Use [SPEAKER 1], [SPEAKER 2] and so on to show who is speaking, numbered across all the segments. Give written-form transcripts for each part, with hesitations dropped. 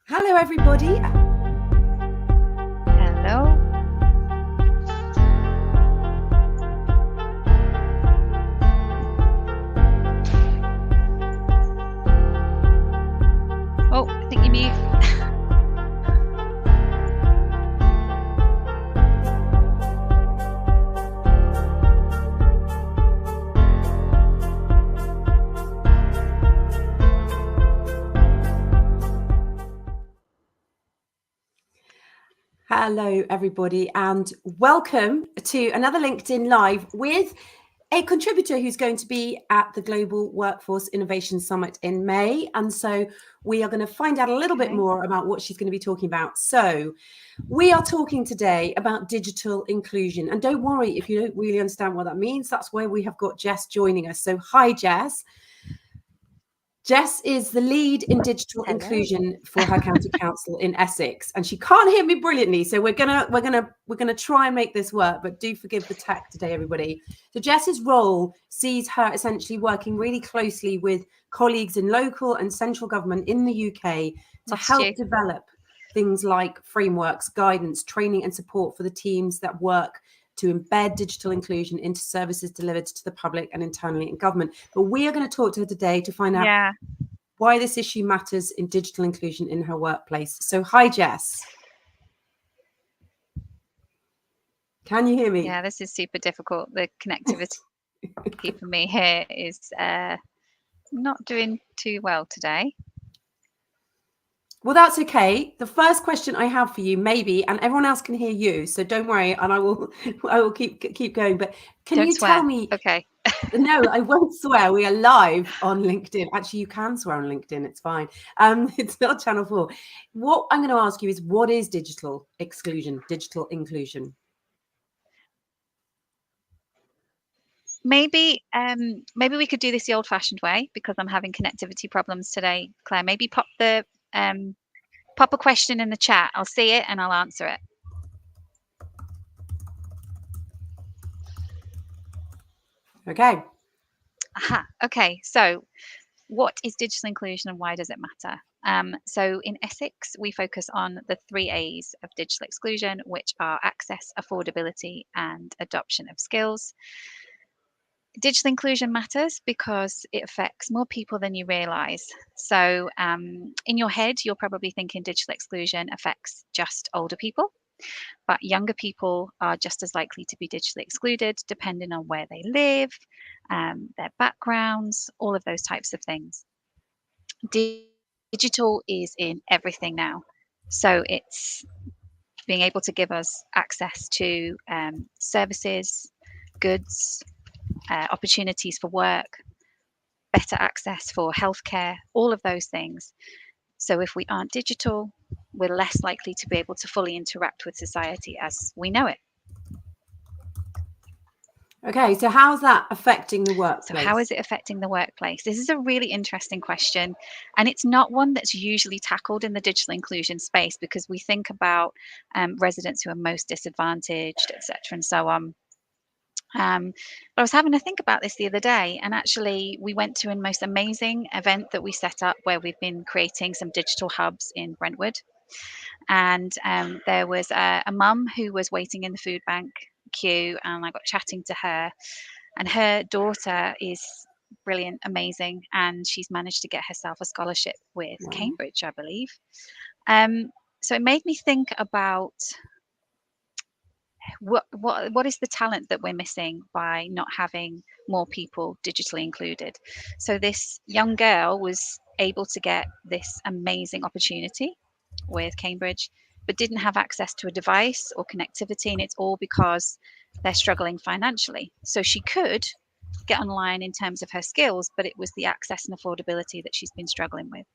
[SPEAKER 1] Hello, everybody.
[SPEAKER 2] Hello. Oh, I think you mute.
[SPEAKER 1] Hello, everybody, and welcome to another LinkedIn Live with a contributor who's going to be at the Global Workforce Innovation Summit in May. And so we are going to find out a little bit more about what she's going to be talking about. So we are talking today about digital inclusion. And don't worry if you don't really understand what that means. That's where we have got Jess joining us. So hi, Jess. Jess is the lead in digital inclusion for her county council in Essex, and she can't hear me brilliantly. So we're gonna try and make this work, but do forgive the tech today, everybody. So Jess's role sees her essentially working really closely with colleagues in local and central government in the UK to help develop things like frameworks, guidance, training, and support for the teams that work to embed digital inclusion into services delivered to the public and internally in government. But we are going to talk to her today to find out why this issue matters in digital inclusion in her workplace. So hi, Jess. Can you hear me?
[SPEAKER 2] Yeah, this is super difficult. The connectivity for me here is not doing too well today.
[SPEAKER 1] Well, that's okay. The first question I have for you, maybe, and everyone else can hear you, so don't worry, and I will keep going. But can you tell me?
[SPEAKER 2] Okay.
[SPEAKER 1] No, I won't swear. We are live on LinkedIn. Actually, you can swear on LinkedIn. It's fine. It's not Channel 4. What I'm going to ask you is, what is digital exclusion, digital inclusion?
[SPEAKER 2] Maybe we could do this the old-fashioned way because I'm having connectivity problems today, Claire. Maybe pop a question in the chat. I'll see it and I'll answer it.
[SPEAKER 1] Okay.
[SPEAKER 2] Aha. Okay. So what is digital inclusion and why does it matter? So in Essex, we focus on the 3 A's of digital exclusion, which are access, affordability, and adoption of skills. Digital inclusion matters because it affects more people than you realize. So in your head, you're probably thinking digital exclusion affects just older people, but younger people are just as likely to be digitally excluded depending on where they live, their backgrounds, all of those types of things. Digital is in everything now. So it's being able to give us access to services, goods, opportunities for work, better access for healthcare, all of those things. So if we aren't digital, we're less likely to be able to fully interact with society as we know it.
[SPEAKER 1] Okay, so how's that affecting the workplace?
[SPEAKER 2] So how is it affecting the workplace? This is a really interesting question, and it's not one that's usually tackled in the digital inclusion space because we think about residents who are most disadvantaged, etc., and so on. But I was having to think about this the other day, and actually we went to a most amazing event that we set up where we've been creating some digital hubs in Brentwood. And there was a mum who was waiting in the food bank queue, and I got chatting to her, and her daughter is brilliant, amazing, and she's managed to get herself a scholarship with Cambridge, I believe. So it made me think about what is the talent that we're missing by not having more people digitally included. So this young girl was able to get this amazing opportunity with Cambridge, but didn't have access to a device or connectivity, and it's all because they're struggling financially. So she could get online in terms of her skills, but it was the access and affordability that she's been struggling with.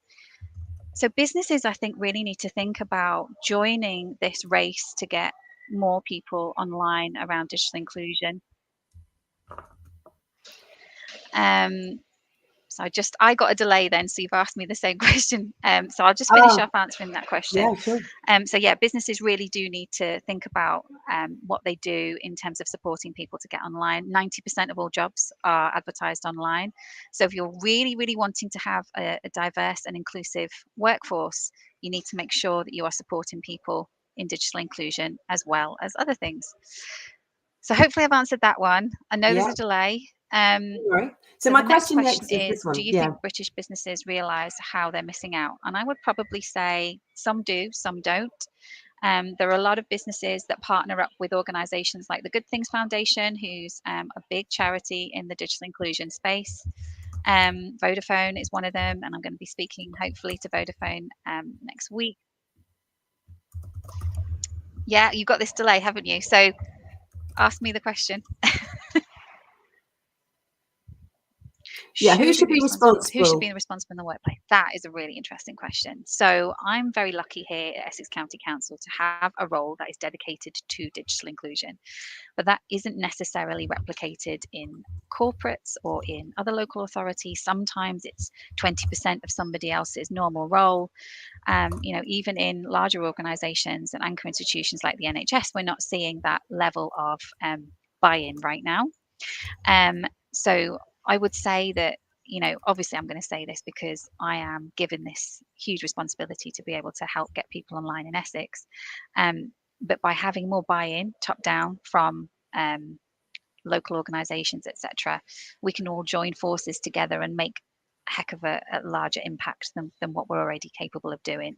[SPEAKER 2] So businesses, I think, really need to think about joining this race to get more people online around digital inclusion. I got a delay then, so you've asked me the same question. So I'll just finish off answering that question.
[SPEAKER 1] Yeah, sure.
[SPEAKER 2] So yeah, businesses really do need to think about what they do in terms of supporting people to get online. 90% of all jobs are advertised online. So if you're really, really wanting to have a diverse and inclusive workforce, you need to make sure that you are supporting people in digital inclusion as well as other things. So hopefully I've answered that one. I know there's a delay.
[SPEAKER 1] Right.
[SPEAKER 2] So
[SPEAKER 1] my
[SPEAKER 2] the next
[SPEAKER 1] question
[SPEAKER 2] question
[SPEAKER 1] next is this one.
[SPEAKER 2] do you think British businesses realise how they're missing out? And I would probably say some do, some don't. There are a lot of businesses that partner up with organisations like the Good Things Foundation, who's a big charity in the digital inclusion space. Vodafone is one of them, and I'm going to be speaking hopefully to Vodafone next week. Yeah, you've got this delay, haven't you? So ask me the question.
[SPEAKER 1] Who should be responsible?
[SPEAKER 2] Who should be responsible in the workplace? That is a really interesting question. So I'm very lucky here at Essex County Council to have a role that is dedicated to digital inclusion, but that isn't necessarily replicated in corporates or in other local authorities. Sometimes it's 20% of somebody else's normal role. Even in larger organisations and anchor institutions like the NHS, we're not seeing that level of buy-in right now. So I would say that, obviously I'm going to say this because I am given this huge responsibility to be able to help get people online in Essex. But by having more buy-in top down from local organisations, etc., we can all join forces together and make a heck of a larger impact than what we're already capable of doing.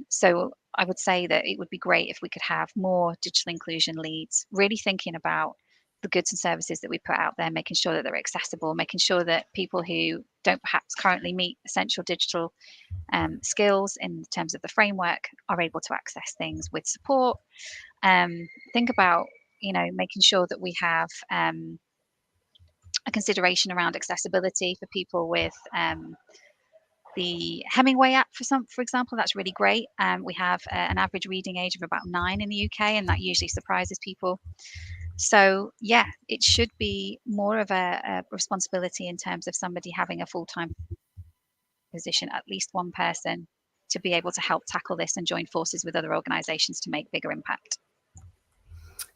[SPEAKER 2] So I would say that it would be great if we could have more digital inclusion leads, really thinking about the goods and services that we put out there, making sure that they're accessible, making sure that people who don't perhaps currently meet essential digital skills in terms of the framework are able to access things with support. Think about, making sure that we have a consideration around accessibility for people with the Hemingway app, for example. That's really great. We have an average reading age of about 9 in the UK, and that usually surprises people. So yeah, it should be more of a responsibility in terms of somebody having a full-time position, at least one person, to be able to help tackle this and join forces with other organisations to make bigger impact.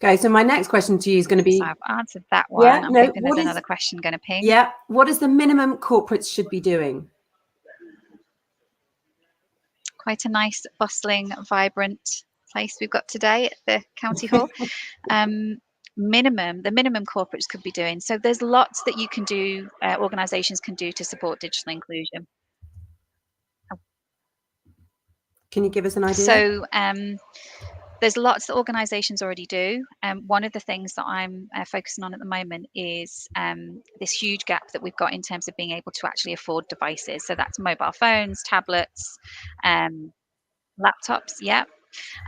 [SPEAKER 1] Okay, so my next question to you is going to be...
[SPEAKER 2] So I've answered that one.
[SPEAKER 1] Yeah,
[SPEAKER 2] I'm hoping there's another question going to ping.
[SPEAKER 1] Yeah, what is the minimum corporates should be doing?
[SPEAKER 2] Quite a nice, bustling, vibrant place we've got today at the County Hall. The minimum corporates could be doing. So there's lots that you can do, organisations can do to support digital inclusion.
[SPEAKER 1] Can you give us an idea?
[SPEAKER 2] So there's lots that organisations already do. One of the things that I'm focusing on at the moment is this huge gap that we've got in terms of being able to actually afford devices. So that's mobile phones, tablets, laptops, yeah.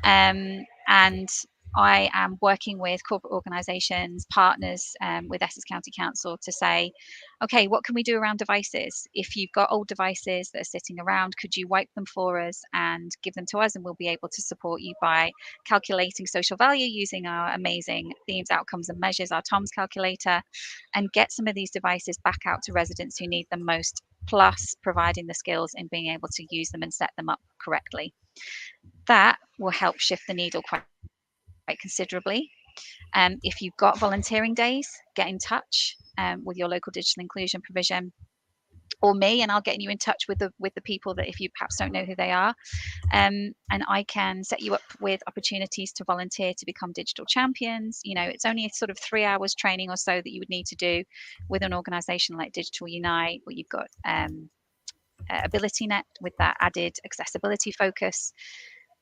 [SPEAKER 2] And I am working with corporate organisations, partners with Essex County Council to say, okay, what can we do around devices? If you've got old devices that are sitting around, could you wipe them for us and give them to us? And we'll be able to support you by calculating social value using our amazing themes, outcomes and measures, our TOMS calculator, and get some of these devices back out to residents who need them most, plus providing the skills in being able to use them and set them up correctly. That will help shift the needle quite considerably. If you've got volunteering days, get in touch with your local digital inclusion provision or me, and I'll get you in touch with the people that, if you perhaps don't know who they are, and I can set you up with opportunities to volunteer to become digital champions. It's only a sort of 3 hours training or so that you would need to do with an organisation like Digital Unite, where you've got AbilityNet with that added accessibility focus.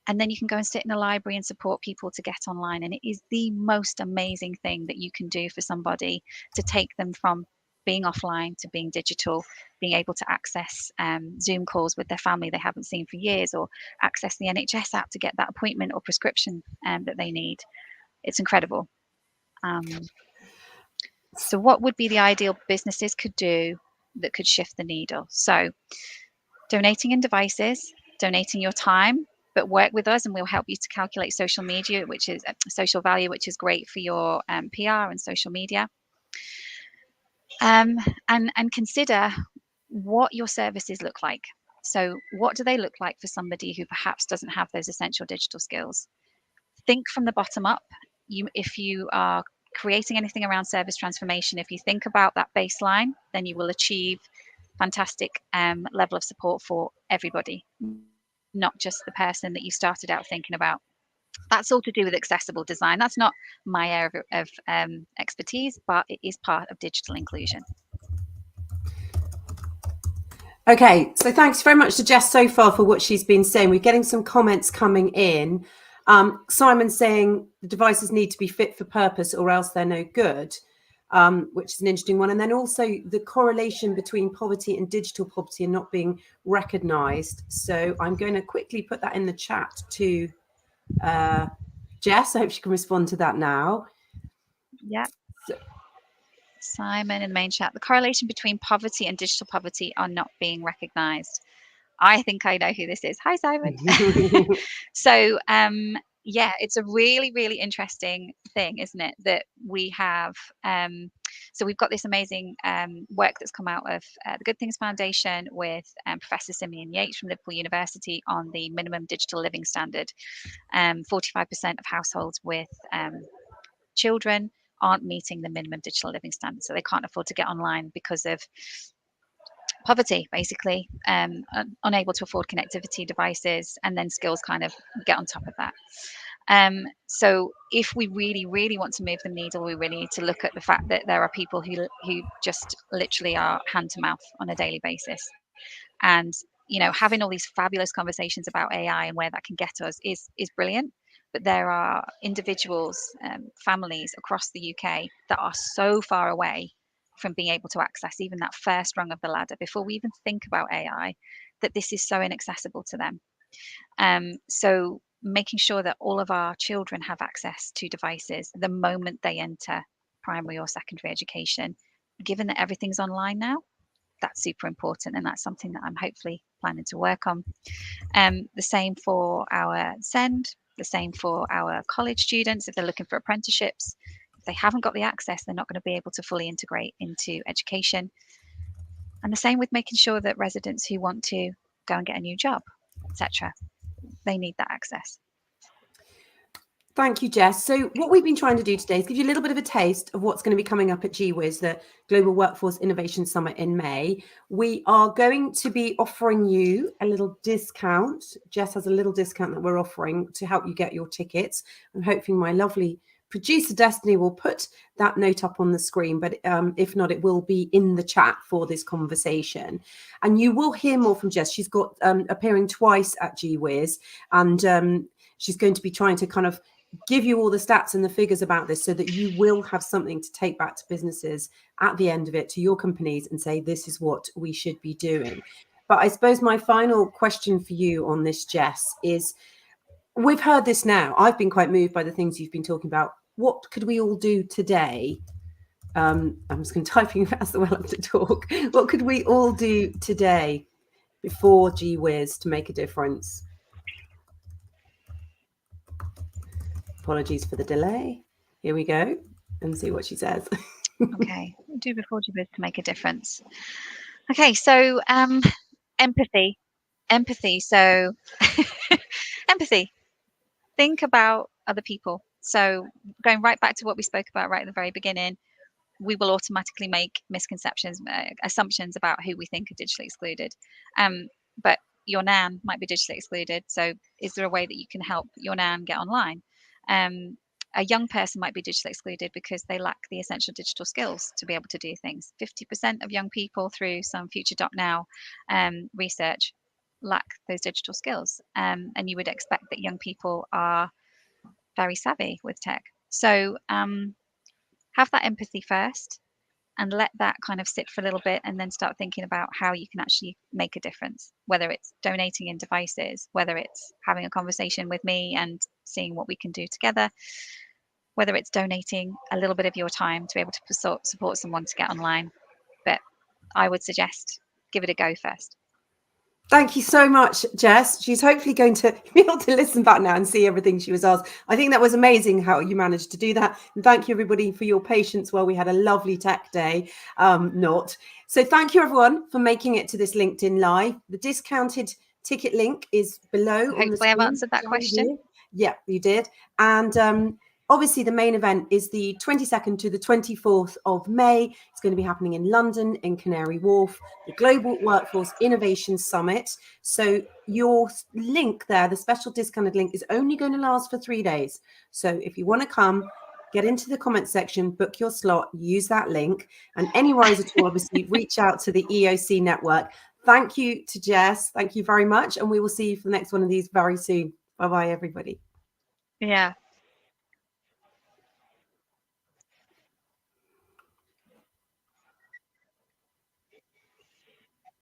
[SPEAKER 2] And then you can go and sit in a library and support people to get online. And it is the most amazing thing that you can do for somebody to take them from being offline to being digital, being able to access Zoom calls with their family they haven't seen for years, or access the NHS app to get that appointment or prescription that they need. It's incredible. So what would be the ideal businesses could do that could shift the needle? So donating in devices, donating your time, but work with us and we'll help you to calculate social media, which is social value, which is great for your PR and social media. And consider what your services look like. So what do they look like for somebody who perhaps doesn't have those essential digital skills? Think from the bottom up. If you are creating anything around service transformation, if you think about that baseline, then you will achieve fantastic level of support for everybody, not just the person that you started out thinking about. That's all to do with accessible design. That's not my area of expertise, but it is part of digital inclusion.
[SPEAKER 1] Okay, so thanks very much to Jess so far for what she's been saying. We're getting some comments coming in. Simon saying the devices need to be fit for purpose or else they're no good, which is an interesting one. And then also the correlation between poverty and digital poverty and not being recognised. So I'm going to quickly put that in the chat to Jess. I hope she can respond to that now.
[SPEAKER 2] Yeah. Simon in the main chat, the correlation between poverty and digital poverty are not being recognised. I think I know who this is. Hi, Simon. So, yeah, it's a really, really interesting thing, isn't it? That we have, so we've got this amazing work that's come out of the Good Things Foundation with Professor Simeon Yates from Liverpool University on the minimum digital living standard. 45% of households with children aren't meeting the minimum digital living standard, so they can't afford to get online because of poverty, basically, unable to afford connectivity devices, and then skills kind of get on top of that. So if we really, really want to move the needle, we really need to look at the fact that there are people who just literally are hand to mouth on a daily basis. And, you know, having all these fabulous conversations about AI and where that can get us is brilliant. But there are individuals, families across the UK that are so far away from being able to access even that first rung of the ladder before we even think about AI, that this is so inaccessible to them. So making sure that all of our children have access to devices the moment they enter primary or secondary education, given that everything's online now, that's super important, and that's something that I'm hopefully planning to work on. The same for our SEND, the same for our college students if they're looking for apprenticeships. If they haven't got the access, they're not going to be able to fully integrate into education. And the same with making sure that residents who want to go and get a new job, etc., they need that access.
[SPEAKER 1] Thank you, Jess. So what we've been trying to do today is give you a little bit of a taste of what's going to be coming up at GWIS, the Global Workforce Innovation Summit in May. We are going to be offering you a little discount. Jess has a little discount that we're offering to help you get your tickets. I'm hoping my lovely producer Destiny will put that note up on the screen, but if not, it will be in the chat for this conversation. And you will hear more from Jess. She's got appearing twice at GWIS, and she's going to be trying to kind of give you all the stats and the figures about this so that you will have something to take back to businesses at the end of it, to your companies, and say, this is what we should be doing. But I suppose my final question for you on this, Jess, is we've heard this now. I've been quite moved by the things you've been talking about. What could we all do today? I'm just going to type in fast well up to talk. What could we all do today before GWIS to make a difference? Apologies for the delay. Here we go and see what she says.
[SPEAKER 2] Okay, do before GWIS to make a difference. Okay, so empathy. So empathy. Think about other people. So going right back to what we spoke about right at the very beginning, we will automatically make misconceptions, assumptions about who we think are digitally excluded. But your nan might be digitally excluded. So is there a way that you can help your nan get online? A young person might be digitally excluded because they lack the essential digital skills to be able to do things. 50% of young people, through some Future.now research, lack those digital skills. And you would expect that young people are very savvy with tech. So have that empathy first and let that kind of sit for a little bit, and then start thinking about how you can actually make a difference, whether it's donating in devices, whether it's having a conversation with me and seeing what we can do together, whether it's donating a little bit of your time to be able to support someone to get online. But I would suggest give it a go first.
[SPEAKER 1] Thank you so much, Jess. She's hopefully going to be able to listen back now and see everything she was asked. I think that was amazing how you managed to do that. And thank you, everybody, for your patience while we had a lovely tech day. So thank you, everyone, for making it to this LinkedIn Live. The discounted ticket link is below.
[SPEAKER 2] Hopefully I've answered that question.
[SPEAKER 1] Yeah, you did. And obviously, the main event is the 22nd to the 24th of May. It's going to be happening in London, in Canary Wharf, the Global Workforce Innovation Summit. So your link there, the special discounted link, is only going to last for 3 days. So if you want to come, get into the comment section, book your slot, use that link. And any worries at all, obviously, reach out to the EOC network. Thank you to Jess. Thank you very much. And we will see you for the next one of these very soon. Bye-bye, everybody.
[SPEAKER 2] Yeah.